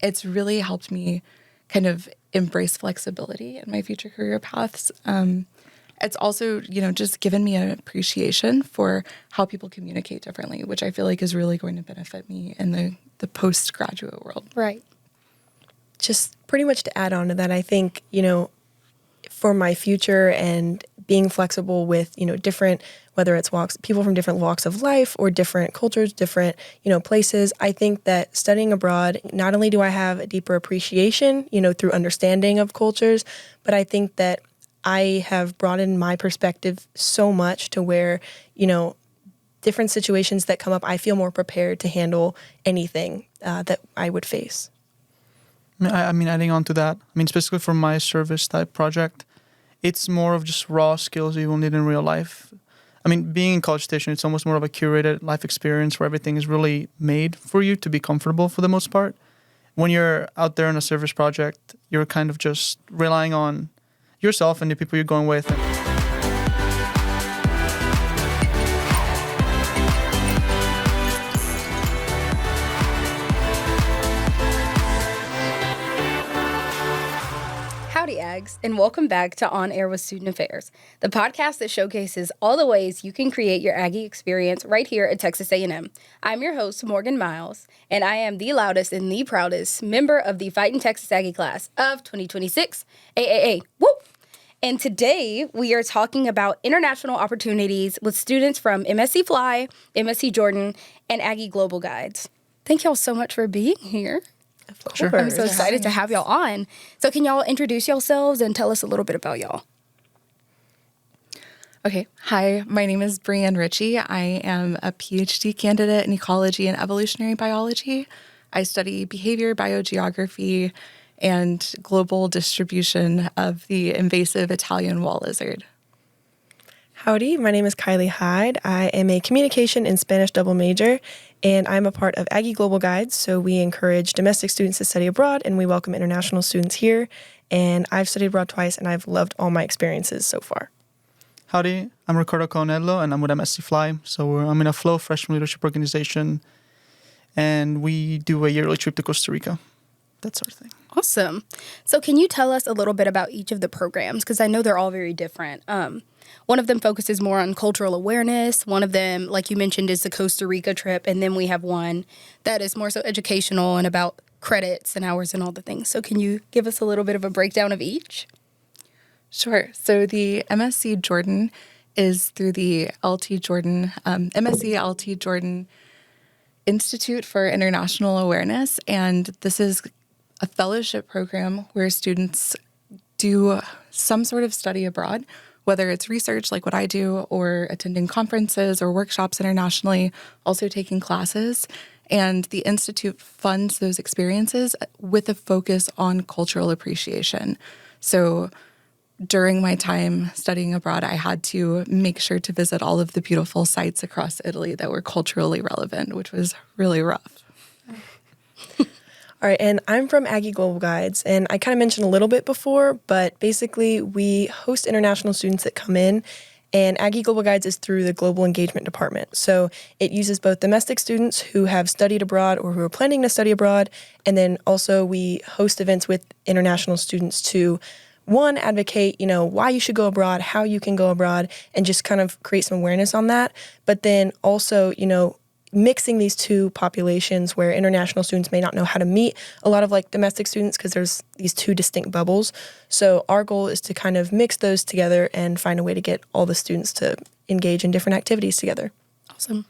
it's really helped me kind of embrace flexibility in my future career paths. It's also, just given me an appreciation for how people communicate differently, which I feel like is really going to benefit me in the postgraduate world. Right. Just pretty much to add on to that, I think, for my future and being flexible with, different, whether it's people from different walks of life or different cultures, different, places, I think that studying abroad, not only do I have a deeper appreciation, through understanding of cultures, but I think that I have broadened my perspective so much to where, different situations that come up, I feel more prepared to handle anything that I would face. I mean, adding on to that, specifically for my service type project, it's more of just raw skills you will need in real life. Being in College Station, it's almost more of a curated life experience where everything is really made for you to be comfortable for the most part. When you're out there in a service project, you're kind of just relying on yourself and the people you're going with. Howdy, Aggs, and welcome back to On Air with Student Affairs, the podcast that showcases all the ways you can create your Aggie experience right here at Texas A&M. I'm your host, Morgan Miles, and I am the loudest and the proudest member of the Fightin' Texas Aggie class of 2026 AAA. Woo! And today we are talking about international opportunities with students from MSC Fly, MSC Jordan, and Aggie Global Guides. Thank y'all so much for being here. Sure. I'm so excited to have y'all on. So can y'all introduce yourselves and tell us a little bit about y'all? Okay. Hi, my name is Breann Ritchie. I am a PhD candidate in ecology and evolutionary biology. I study behavior, biogeography, and global distribution of the invasive Italian wall lizard. Howdy, my name is Kylie Hyde. I am a communication and Spanish double major, and I'm a part of Aggie Global Guides. So we encourage domestic students to study abroad, and we welcome international students here. And I've studied abroad twice, and I've loved all my experiences so far. Howdy, I'm Riccardo and I'm with MSC Fly. So I'm in a Flow Freshman Leadership Organization, and we do a yearly trip to Costa Rica. That's our thing. Awesome. So can you tell us a little bit about each of the programs? Because I know they're all very different. One of them focuses more on cultural awareness. One of them, like you mentioned, is the Costa Rica trip. And then we have one that is more so educational and about credits and hours and all the things. So can you give us a little bit of a breakdown of each? Sure. So the MSc Jordan is through the LT Jordan, MSc LT Jordan Institute for International Awareness. And this is a fellowship program where students do some sort of study abroad, whether it's research like what I do or attending conferences or workshops internationally, also taking classes. And the Institute funds those experiences with a focus on cultural appreciation. So during my time studying abroad, I had to make sure to visit all of the beautiful sites across Italy that were culturally relevant, which was really rough. All right, and I'm from Aggie Global Guides, and I kind of mentioned a little bit before, but basically we host international students that come in, and Aggie Global Guides is through the Global Engagement Department. So it uses both domestic students who have studied abroad or who are planning to study abroad, and then also we host events with international students to, one, advocate, why you should go abroad, how you can go abroad, and just kind of create some awareness on that. But then also, mixing these two populations where international students may not know how to meet a lot of domestic students because there's these two distinct bubbles. So our goal is to kind of mix those together and find a way to get all the students to engage in different activities together. Awesome.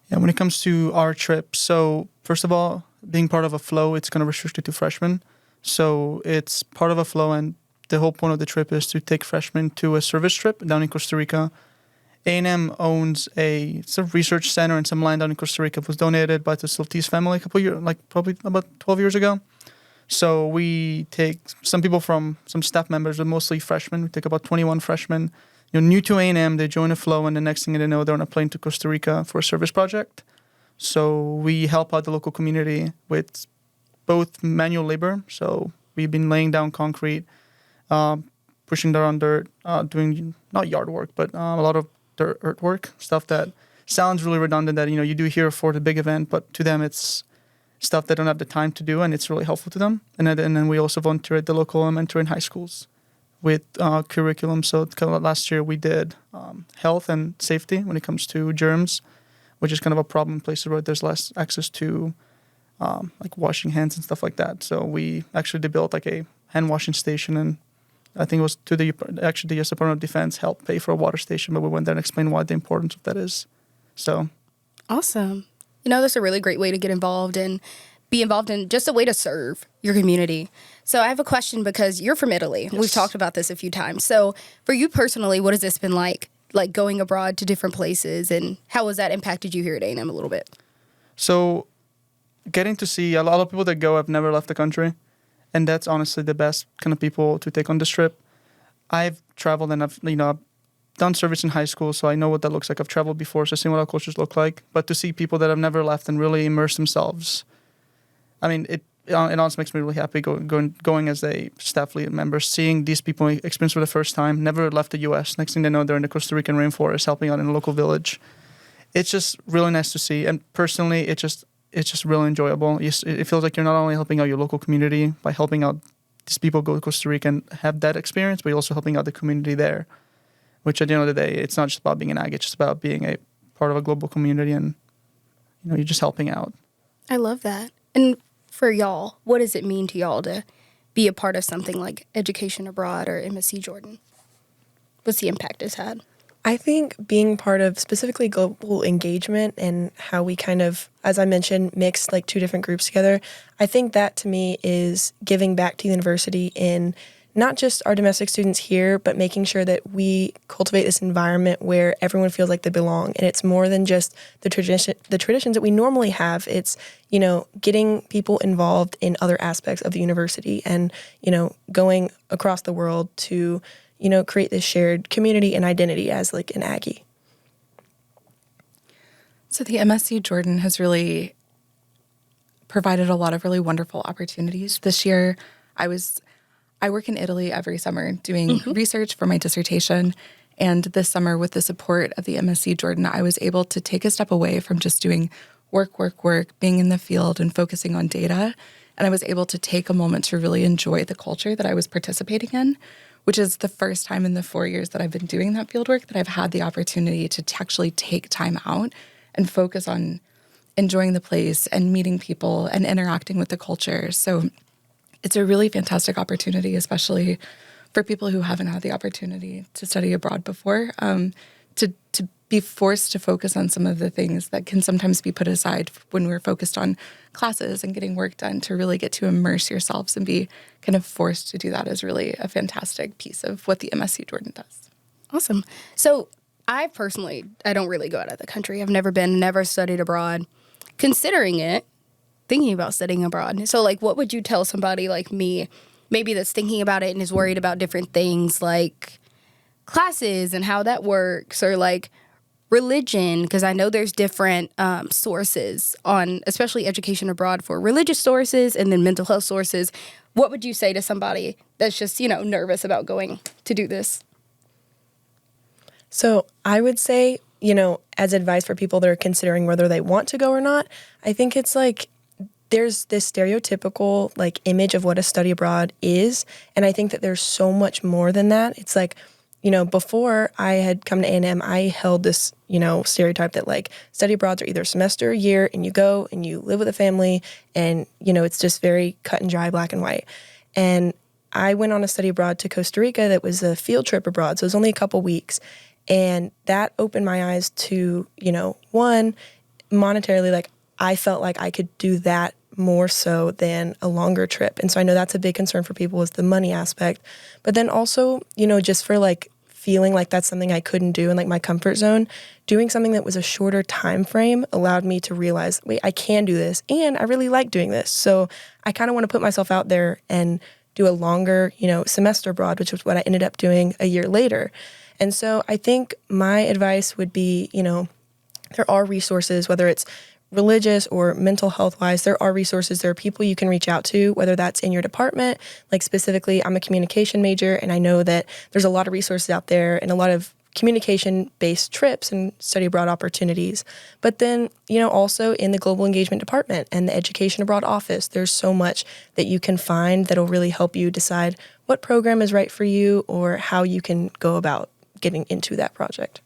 Yeah, when it comes to our trip, so first of all, being part of a flow, it's kind of restricted to freshmen. So it's part of a flow, and the whole point of the trip is to take freshmen to a service trip down in Costa Rica. A&M owns a research center and some land down in Costa Rica. It was donated by the Soltis family a couple years, probably about 12 years ago. So we take some people from some staff members, but mostly freshmen. We take about 21 freshmen, new to A&M. They join a flow, and the next thing they know, they're on a plane to Costa Rica for a service project. So we help out the local community with both manual labor. So we've been laying down concrete, pushing down dirt, doing not yard work, but a lot of dirt earthwork, stuff that sounds really redundant that, you do here for the big event, but to them it's stuff they don't have the time to do, and it's really helpful to them. And then we also volunteer at the local elementary and high schools with curriculum. So kind of last year we did health and safety when it comes to germs, which is kind of a problem in places where there's less access to like washing hands and stuff like that. So we actually developed like a hand washing station, and I think it was to the U.S. Department of Defense helped pay for a water station, but we went there and explained why the importance of that is. So awesome. That's a really great way to get involved and be involved in just a way to serve your community. So I have a question because you're from Italy. Yes. We've talked about this a few times. So for you personally, what has this been like going abroad to different places, and how has that impacted you here at A&M a little bit? So getting to see a lot of people that go have never left the country, and that's honestly the best kind of people to take on this trip. I've traveled and I've done service in high school, so I know what that looks like. I've traveled before, so I've seen what our cultures look like. But to see people that have never left and really immerse themselves, I mean, it honestly makes me really happy going as a staff lead member, seeing these people experience for the first time, never left the U.S. Next thing they know, they're in the Costa Rican rainforest helping out in a local village. It's just really nice to see. And personally, it's just really enjoyable. It feels like you're not only helping out your local community by helping out these people go to Costa Rica and have that experience, but you're also helping out the community there, which at the end of the day, it's not just about being an Aggie, it's just about being a part of a global community, and you're just helping out. I love that. And for y'all, what does it mean to y'all to be a part of something like Education Abroad or MSc Jordan? What's the impact it's had? I think being part of specifically global engagement and how we kind of, as I mentioned, mix like two different groups together, I think that to me is giving back to the university in not just our domestic students here, but making sure that we cultivate this environment where everyone feels like they belong. And it's more than just the traditions that we normally have. It's, getting people involved in other aspects of the university and, going across the world to create this shared community and identity as like an Aggie. So the MSc Jordan has really provided a lot of really wonderful opportunities. This year, I work in Italy every summer doing research for my dissertation. And this summer, with the support of the MSc Jordan, I was able to take a step away from just doing work, being in the field and focusing on data. And I was able to take a moment to really enjoy the culture that I was participating in, which is the first time in the 4 years that I've been doing that fieldwork that I've had the opportunity to actually take time out and focus on enjoying the place and meeting people and interacting with the culture. So it's a really fantastic opportunity, especially for people who haven't had the opportunity to study abroad before, to be forced to focus on some of the things that can sometimes be put aside when we're focused on classes and getting work done, to really get to immerse yourselves and be kind of forced to do that is really a fantastic piece of what the MSc Jordan does. Awesome. So I don't really go out of the country. I've never studied abroad. Considering it, thinking about studying abroad. So what would you tell somebody like me, maybe that's thinking about it and is worried about different things like classes and how that works, or religion, because I know there's different sources on, especially education abroad, for religious sources and then mental health sources. What would you say to somebody that's just, nervous about going to do this? So I would say, as advice for people that are considering whether they want to go or not, I think it's there's this stereotypical image of what a study abroad is. And I think that there's so much more than that. It's before I had come to A&M, I held this, stereotype that study abroads are either a semester, a year, and you go and you live with a family, and, it's just very cut and dry, black and white. And I went on a study abroad to Costa Rica that was a field trip abroad, so it was only a couple weeks. And that opened my eyes to, one, monetarily, I felt like I could do that more so than a longer trip. And so I know that's a big concern for people, is the money aspect. But then also, just for feeling like that's something I couldn't do in my comfort zone, doing something that was a shorter time frame allowed me to realize, wait, I can do this, and I really like doing this. So I kind of want to put myself out there and do a longer, semester abroad, which was what I ended up doing a year later. And so I think my advice would be, there are resources, whether it's religious or mental health wise, there are resources. There are people you can reach out to, whether that's in your department. Specifically, I'm a communication major, and I know that there's a lot of resources out there and a lot of communication-based trips and study abroad opportunities. But then, also in the Global Engagement Department and the Education Abroad Office, there's so much that you can find that'll really help you decide what program is right for you or how you can go about getting into that project.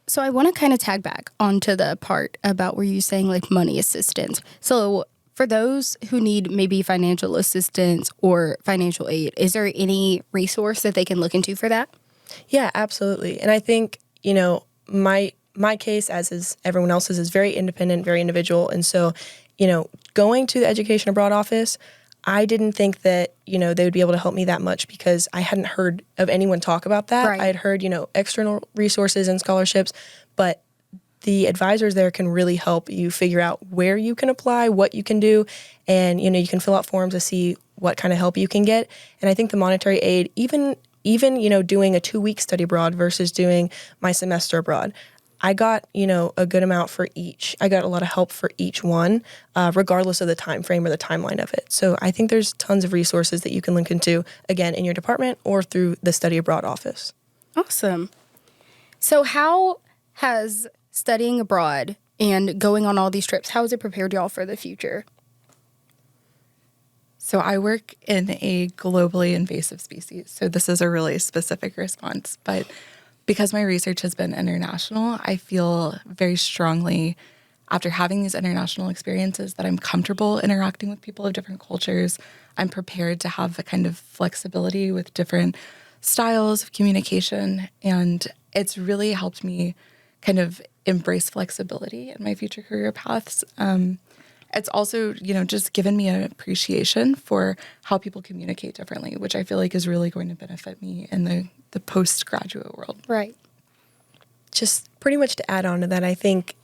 So I want to kind of tag back onto the part about where you're saying like money assistance. So for those who need maybe financial assistance or financial aid, is there any resource that they can look into for that? Yeah, absolutely. And I think, my case, as is everyone else's, is very independent, very individual. And so, going to the Education Abroad Office, I didn't think that, they would be able to help me that much because I hadn't heard of anyone talk about that. Right. I had heard, external resources and scholarships, but the advisors there can really help you figure out where you can apply, what you can do, and, you can fill out forms to see what kind of help you can get. And I think the monetary aid, even doing a 2-week study abroad versus doing my semester abroad, I got, a good amount for each. I got a lot of help for each one, regardless of the time frame or the timeline of it. So I think there's tons of resources that you can link into, again, in your department or through the study abroad office. Awesome. So how has studying abroad and going on all these trips, how has it prepared y'all for the future? So I work in a globally invasive species. So this is a really specific response. But because my research has been international, I feel very strongly after having these international experiences that I'm comfortable interacting with people of different cultures. I'm prepared to have a kind of flexibility with different styles of communication. And it's really helped me kind of embrace flexibility in my future career paths. It's also, just given me an appreciation for how people communicate differently, which I feel like is really going to benefit me in the postgraduate world. Right. Just pretty much to add on to that, I think,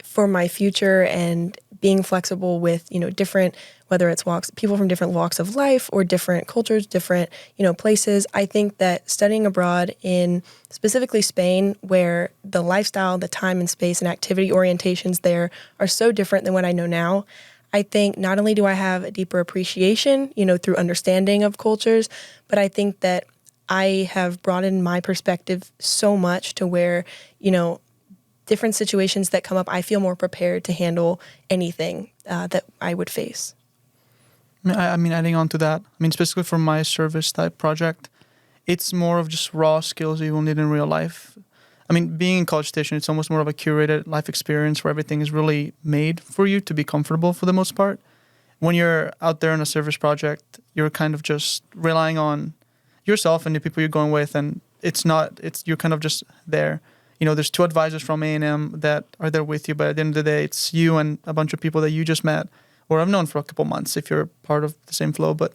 for my future and being flexible with, different, whether it's people from different walks of life or different cultures, different, places, I think that studying abroad in specifically Spain, where the lifestyle, the time and space and activity orientations there are so different than what I know now, I think not only do I have a deeper appreciation, through understanding of cultures, but I think that I have broadened my perspective so much to where, different situations that come up, I feel more prepared to handle anything that I would face. I mean, adding on to that, specifically for my service type project, it's more of just raw skills you will need in real life. Being in College Station, it's almost more of a curated life experience where everything is really made for you to be comfortable for the most part. When you're out there in a service project, you're kind of just relying on yourself and the people you're going with, and you're kind of just there. There's 2 advisors from A&M that are there with you, but at the end of the day, it's you and a bunch of people that you just met or have known for a couple months if you're part of the same flow. But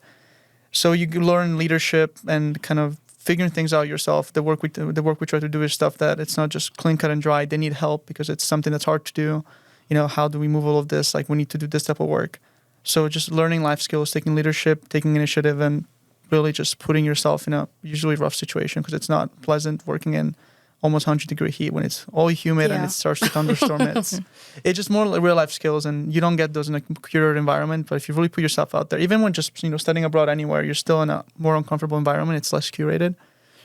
so you learn leadership and kind of figuring things out yourself. The work we try to do is stuff that it's not just clean cut and dry. They need help because it's something that's hard to do. How do we move all of this? Like, we need to do this type of work. So just learning life skills, taking leadership, taking initiative, and really just putting yourself in a usually rough situation because it's not pleasant working in almost 100-degree heat when it's all humid and it starts to thunderstorm. It's just more like real life skills, and you don't get those in a curated environment. But if you really put yourself out there, even when just studying abroad anywhere, you're still in a more uncomfortable environment. It's less curated,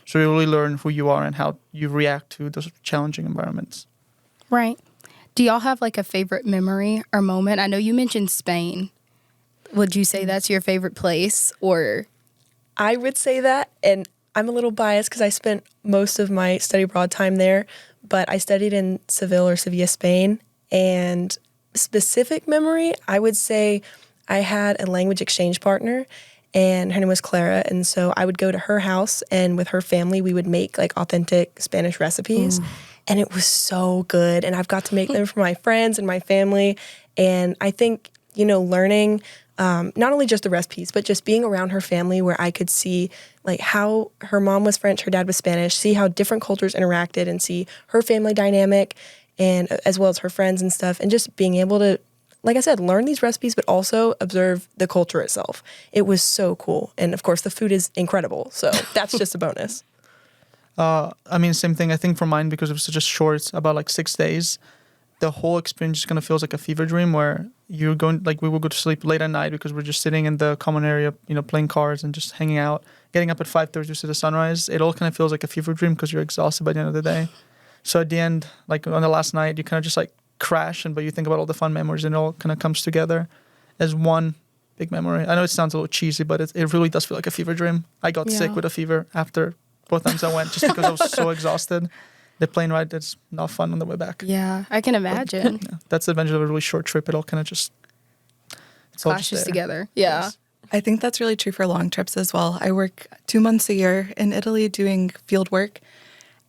so you really learn who you are and how you react to those challenging environments. Right. Do y'all have like a favorite memory or moment? I know you mentioned Spain. Would you say that's your favorite place, or? I would say that, and I'm a little biased because I spent most of my study abroad time there, but I studied in Sevilla, Spain. And specific memory, I would say I had a language exchange partner, and her name was Clara. And so I would go to her house, and with her family, we would make like authentic Spanish recipes. And it was so good. And I've got to make them for my friends and my family. And I think, learning not only just the recipes, but just being around her family where I could see like how her mom was French, her dad was Spanish, see how different cultures interacted and see her family dynamic and as well as her friends and stuff. And just being able to, like I said, learn these recipes, but also observe the culture itself. It was so cool. And of course, the food is incredible. So that's just a bonus. Same thing. I think for mine, because it was just short, about like 6 days, the whole experience just kind of feels like a fever dream where you're going, like we will go to sleep late at night because we're just sitting in the common area, playing cards and just hanging out, getting up at 5:30 to see the sunrise. It all kind of feels like a fever dream because you're exhausted by the end of the day. So at the end, like on the last night, you kind of just like crash, but you think about all the fun memories and it all kind of comes together as one big memory. I know it sounds a little cheesy, but it really does feel like a fever dream. I got sick with a fever after both times I went just because I was so exhausted. The plane ride is not fun on the way back. Yeah, I can imagine. Yeah, that's the advantage of a really short trip. It all kind of just clashes together. Yeah. Yes. I think that's really true for long trips as well. I work 2 months a year in Italy doing field work.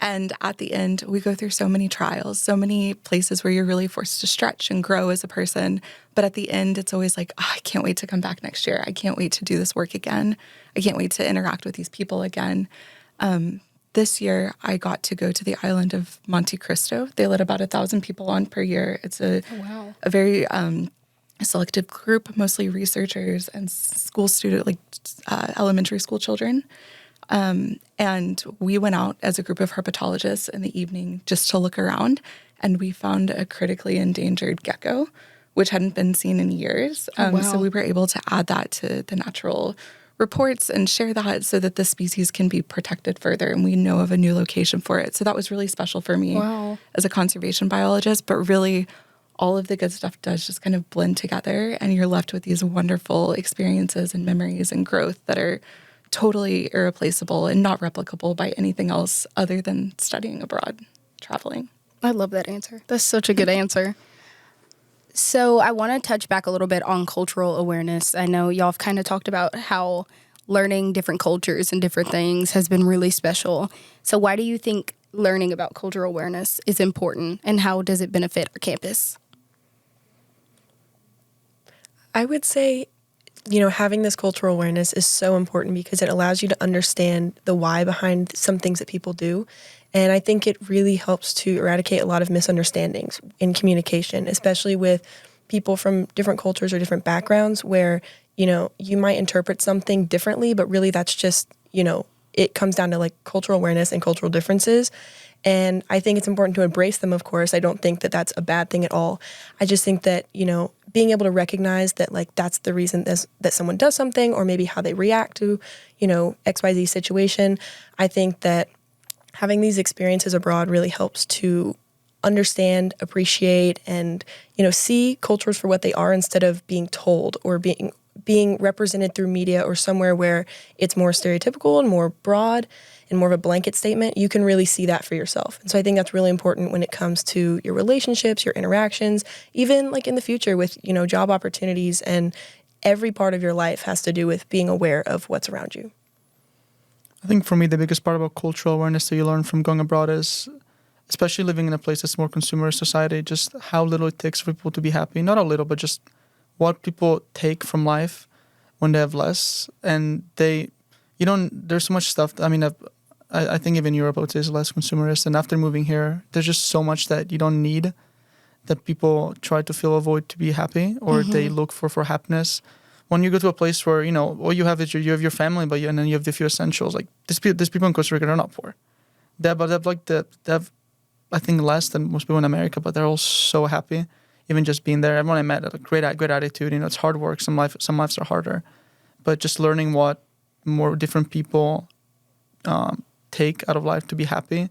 And at the end, we go through so many trials, so many places where you're really forced to stretch and grow as a person. But at the end, it's always like, oh, I can't wait to come back next year. I can't wait to do this work again. I can't wait to interact with these people again. This year, I got to go to the island of Monte Cristo. They let about 1,000 people on per year. It's a very selective group, mostly researchers and school student, like elementary school children. And we went out as a group of herpetologists in the evening just to look around, and we found a critically endangered gecko, which hadn't been seen in years. So we were able to add that to the natural reports and share that so that the species can be protected further, and we know of a new location for it. So that was really special for me as a conservation biologist, but really all of the good stuff does just kind of blend together, and you're left with these wonderful experiences and memories and growth that are totally irreplaceable and not replicable by anything else other than studying abroad, traveling. I love that answer. That's such a good answer. So I want to touch back a little bit on cultural awareness. I know y'all have kind of talked about how learning different cultures and different things has been really special. So why do you think learning about cultural awareness is important, and how does it benefit our campus? I would say, having this cultural awareness is so important because it allows you to understand the why behind some things that people do. And I think it really helps to eradicate a lot of misunderstandings in communication, especially with people from different cultures or different backgrounds where, you might interpret something differently, but really that's just, it comes down to like cultural awareness and cultural differences. And I think it's important to embrace them, of course. I don't think that that's a bad thing at all. I just think that, being able to recognize that like that's the reason that someone does something, or maybe how they react to, XYZ situation. I think that having these experiences abroad really helps to understand, appreciate, and, see cultures for what they are instead of being told or being represented through media or somewhere where it's more stereotypical and more broad and more of a blanket statement. You can really see that for yourself. And so I think that's really important when it comes to your relationships, your interactions, even like in the future with, job opportunities, and every part of your life has to do with being aware of what's around you. I think for me, the biggest part about cultural awareness that you learn from going abroad is, especially living in a place that's more consumerist society, just how little it takes for people to be happy. Not a little, but just what people take from life when they have less. And there's so much stuff. I mean, I think even Europe, I would say, is less consumerist. And after moving here, there's just so much that you don't need, that people try to fill a void to be happy, or they look for happiness. When you go to a place where, all you have is you have your family, and then you have the few essentials. Like these people in Costa Rica are not poor. They have, I think, less than most people in America, but they're all so happy. Even just being there, everyone I met had a great attitude. It's hard work. Some lives are harder, but just learning what more different people take out of life to be happy,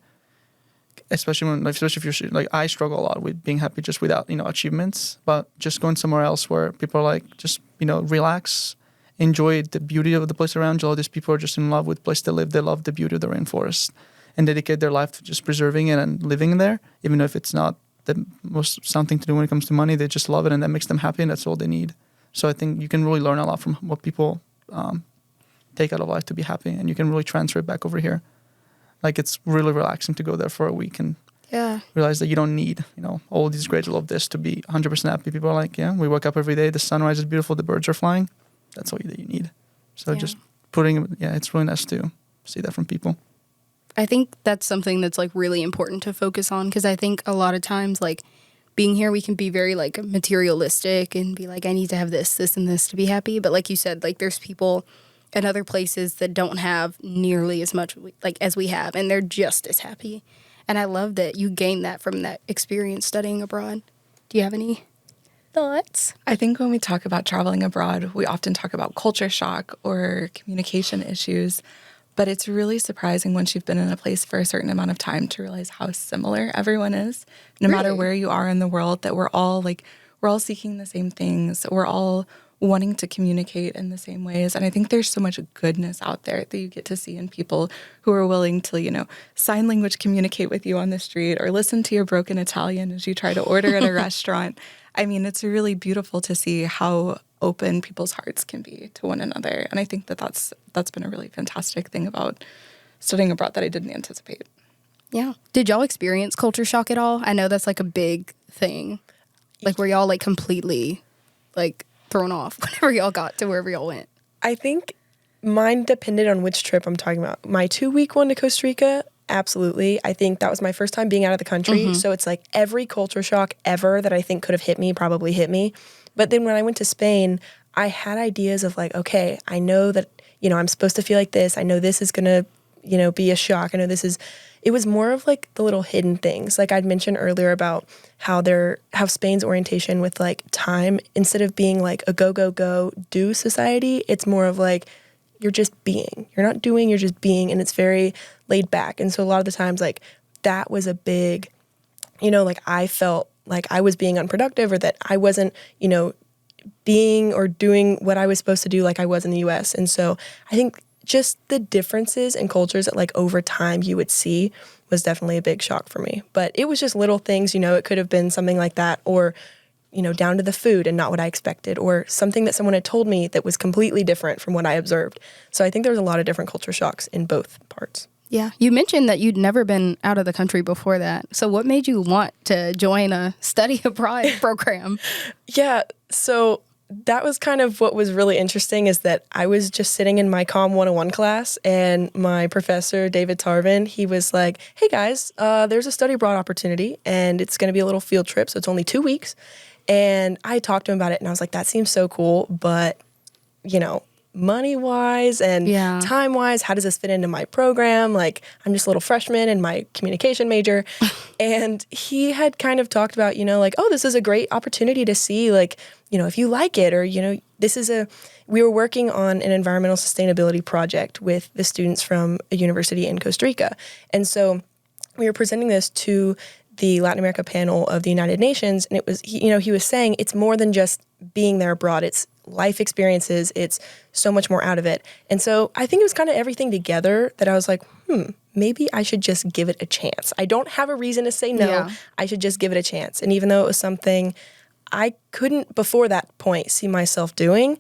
especially if you're like, I struggle a lot with being happy just without achievements, but just going somewhere else where people are like, just relax, enjoy the beauty of the place around you. All these people are just in love with the place they live. They love the beauty of the rainforest and dedicate their life to just preserving it and living there, even if it's not the most sound thing to do when it comes to money. They just love it, and that makes them happy, and that's all they need. So I think you can really learn a lot from what people take out of life to be happy, and you can really transfer it back over here. Like, it's really relaxing to go there for a week and realize that you don't need, all these grades of this to be 100% happy. People are like, we wake up every day, the sunrise is beautiful, the birds are flying. That's all that you need. So just it's really nice to see that from people. I think that's something that's like really important to focus on, because I think a lot of times, like, being here, we can be very like materialistic and be like, I need to have this, and this to be happy. But like you said, like, there's people in other places that don't have nearly as much like as we have, and they're just as happy. And I love that you gained that from that experience studying abroad. Do you have any thoughts? I think when we talk about traveling abroad, we often talk about culture shock or communication issues, but it's really surprising once you've been in a place for a certain amount of time to realize how similar everyone is, no matter Really? where you are in the world, that we're all seeking the same things. We're all wanting to communicate in the same ways. And I think there's so much goodness out there that you get to see in people who are willing to, sign language communicate with you on the street or listen to your broken Italian as you try to order at a restaurant. I mean, it's really beautiful to see how open people's hearts can be to one another. And I think that's been a really fantastic thing about studying abroad that I didn't anticipate. Yeah. Did y'all experience culture shock at all? I know that's like a big thing. Like, were y'all like completely like thrown off whenever y'all got to wherever y'all went? I think mine depended on which trip I'm talking about. My 2-week one to Costa Rica, absolutely. I think that was my first time being out of the country. So it's like every culture shock ever that I think could have hit me probably hit me. But then when I went to Spain, I had ideas of like, okay, I know that, I'm supposed to feel like this. I know this is going to, be a shock. I know it was more of like the little hidden things. Like I'd mentioned earlier about how Spain's orientation with like time, instead of being like a go, go, go, do society, it's more of like, you're just being. You're not doing, you're just being. And it's very laid back. And so a lot of the times, like, that was a big, like I felt like I was being unproductive or that I wasn't, being or doing what I was supposed to do like I was in the US. And so I think just the differences in cultures that like over time you would see was definitely a big shock for me. But it was just little things, it could have been something like that or, down to the food and not what I expected or something that someone had told me that was completely different from what I observed. So I think there's a lot of different culture shocks in both parts. Yeah. You mentioned that you'd never been out of the country before that. So what made you want to join a study abroad program? Yeah. So that was kind of what was really interesting is that I was just sitting in my Comm 101 class and my professor, David Tarvin, he was like, hey guys, there's a study abroad opportunity and it's going to be a little field trip. So it's only 2 weeks. And I talked to him about it and I was like, that seems so cool. But, money-wise and time-wise, how does this fit into my program? Like, I'm just a little freshman in my communication major. And he had kind of talked about, like, oh, this is a great opportunity to see, like, if you like it or, we were working on an environmental sustainability project with the students from a university in Costa Rica. And so we were presenting this to the Latin America panel of the United Nations. And it was, he was saying it's more than just being there abroad. It's life experiences. It's so much more out of it. And so I think it was kind of everything together that I was like, maybe I should just give it a chance. I don't have a reason to say no. Yeah. I should just give it a chance. And even though it was something I couldn't before that point see myself doing,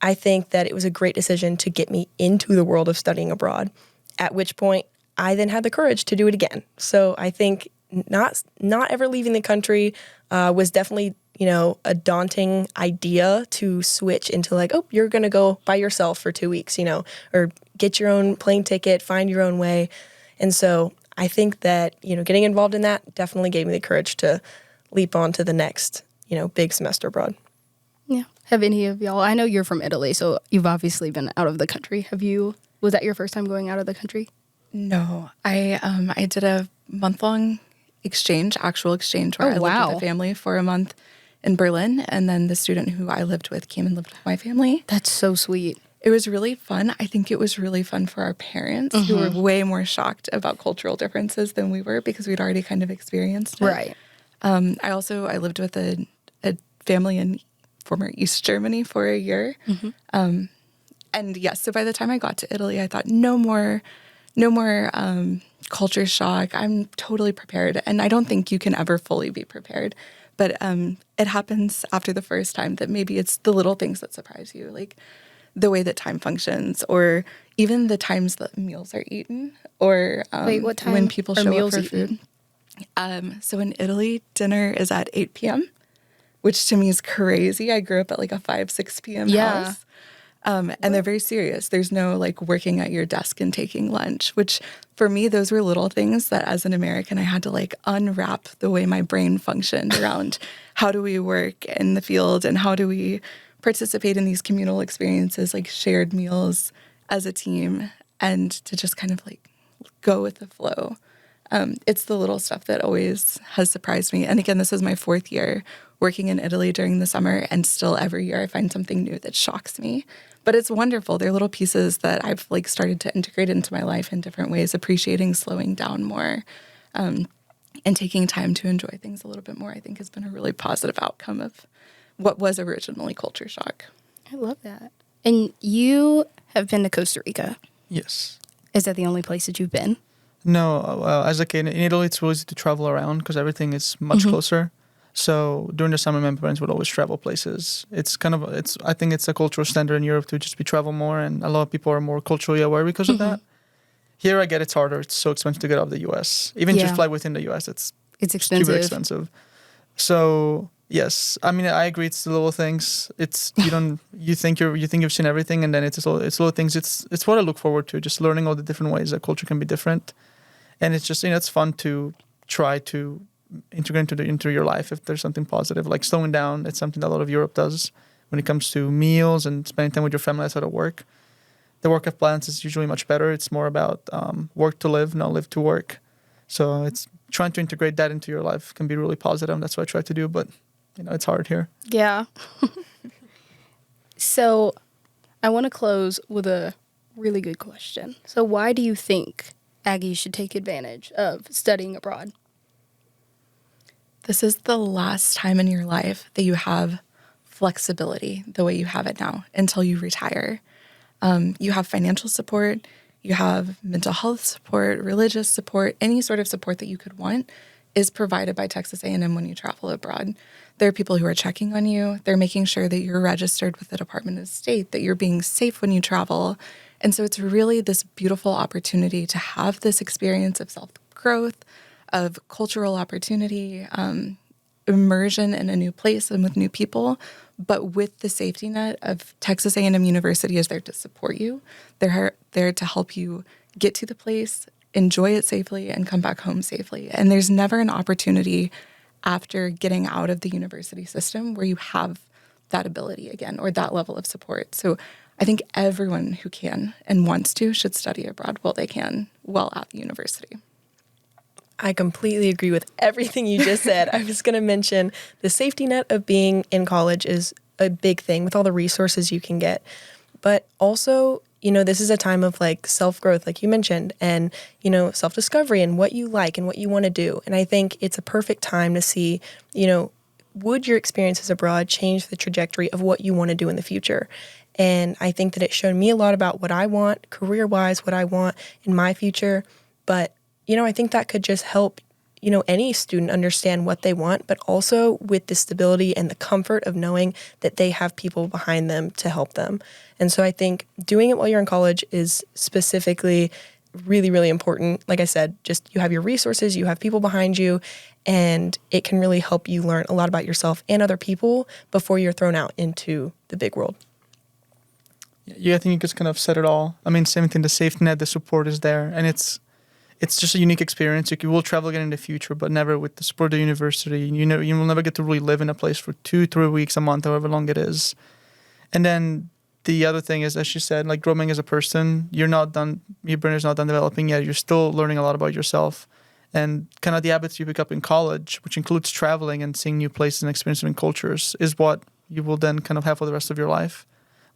I think that it was a great decision to get me into the world of studying abroad, at which point I then had the courage to do it again. So I think not ever leaving the country was definitely, a daunting idea to switch into like, oh, you're going to go by yourself for 2 weeks, or get your own plane ticket, find your own way. And so I think that, getting involved in that definitely gave me the courage to leap on to the next, big semester abroad. Yeah. Have any of y'all, I know you're from Italy, so you've obviously been out of the country. Was that your first time going out of the country? No, I did a month-long actual exchange where I lived with a family for a month in Berlin. And then the student who I lived with came and lived with my family. That's so sweet. It was really fun. I think it was really fun for our parents who were way more shocked about cultural differences than we were because we'd already kind of experienced it. Right. I lived with a family in former East Germany for a year. And yes, so by the time I got to Italy, I thought no more culture shock. I'm totally prepared. And I don't think you can ever fully be prepared. But it happens after the first time that maybe it's the little things that surprise you, like the way that time functions or even the times that meals are eaten or Wait, what time when people show up for eaten? food. So in Italy, dinner is at 8 p.m., which to me is crazy. I grew up at like a 5, 6 p.m. house. And they're very serious. There's no like working at your desk and taking lunch, which for me, those were little things that as an American, I had to like unwrap the way my brain functioned around how do we work in the field and how do we participate in these communal experiences, like shared meals as a team and to just kind of like go with the flow. It's the little stuff that always has surprised me. And again, this is my 4th year working in Italy during the summer, and still every year I find something new that shocks me. But it's wonderful. They're little pieces that I've started to integrate into my life in different ways, appreciating slowing down more, and taking time to enjoy things a little bit more, I think has been a really positive outcome of what was originally culture shock. I love that. And you have been to Costa Rica. Yes. Is that the only place that you've been? No, as a kid in Italy, it's really easy to travel around because everything is much closer. So during the summer, my parents would always travel places. I think it's a cultural standard in Europe to just be travel more, and a lot of people are more culturally aware because of that. Here, I get it's harder. It's so expensive to get out of the U.S. Even just fly within the U.S., it's expensive. stupid expensive. So yes, I mean, I agree. It's the little things. It's you think you've seen everything, and then it's little things. It's what I look forward to. Just learning all the different ways that culture can be different, and it's just it's fun to try to integrate into your life if there's something positive. Like slowing down, it's something that a lot of Europe does when it comes to meals and spending time with your family outside of work. The work-life balance is usually much better. It's more about work to live, not live to work. So it's trying to integrate that into your life can be really positive. And that's what I try to do, but it's hard here. Yeah. So I want to close with a really good question. So why do you think Aggies should take advantage of studying abroad? This is the last time in your life that you have flexibility the way you have it now until you retire. You have financial support, you have mental health support, religious support, any sort of support that you could want is provided by Texas A&M when you travel abroad. There are people who are checking on you. They're making sure that you're registered with the Department of State, that you're being safe when you travel. And so it's really this beautiful opportunity to have this experience of self-growth, of cultural opportunity, immersion in a new place and with new people, but with the safety net of Texas A&M University is there to support you. They're there to help you get to the place, enjoy it safely, and come back home safely. And there's never an opportunity after getting out of the university system where you have that ability again or that level of support. So I think everyone who can and wants to should study abroad while they can while at the university. I completely agree with everything you just said. I was going to mention the safety net of being in college is a big thing with all the resources you can get. But also, this is a time of self-growth, like you mentioned, and, self-discovery and what you like and what you want to do. And I think it's a perfect time to see, would your experiences abroad change the trajectory of what you want to do in the future? And I think that it showed me a lot about what I want career-wise, what I want in my future. But I think that could just help, any student understand what they want, but also with the stability and the comfort of knowing that they have people behind them to help them. And so I think doing it while you're in college is specifically really, really important. Like I said, just you have your resources, you have people behind you, and it can really help you learn a lot about yourself and other people before you're thrown out into the big world. Yeah, I think you just kind of said it all. I mean, same thing, the safety net, the support is there, and it's just a unique experience. You will travel again in the future, but never with the support of the university. You will never get to really live in a place for 2-3 weeks, a month, however long it is. And then the other thing is, as she said, growing as a person, you're not done, your brain is not done developing yet. You're still learning a lot about yourself. And kind of the habits you pick up in college, which includes traveling and seeing new places and experiencing cultures, is what you will then kind of have for the rest of your life.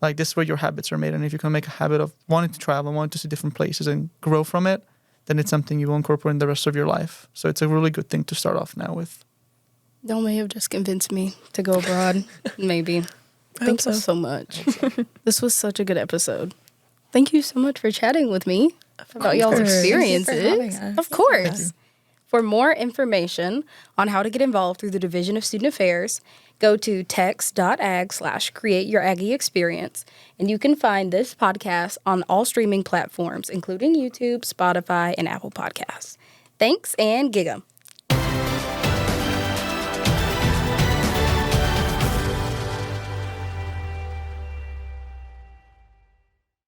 This is where your habits are made. And if you can make a habit of wanting to travel, wanting to see different places and grow from it, then it's something you will incorporate in the rest of your life. So it's a really good thing to start off now with. Y'all may have just convinced me to go abroad. Maybe. Thank you so much. This was such a good episode. Thank you so much for chatting with me about y'all's experiences. Of course. For more information on how to get involved through the Division of Student Affairs, go to tex.ag/create your Aggie experience, and you can find this podcast on all streaming platforms, including YouTube, Spotify, and Apple Podcasts. Thanks, and gig 'em.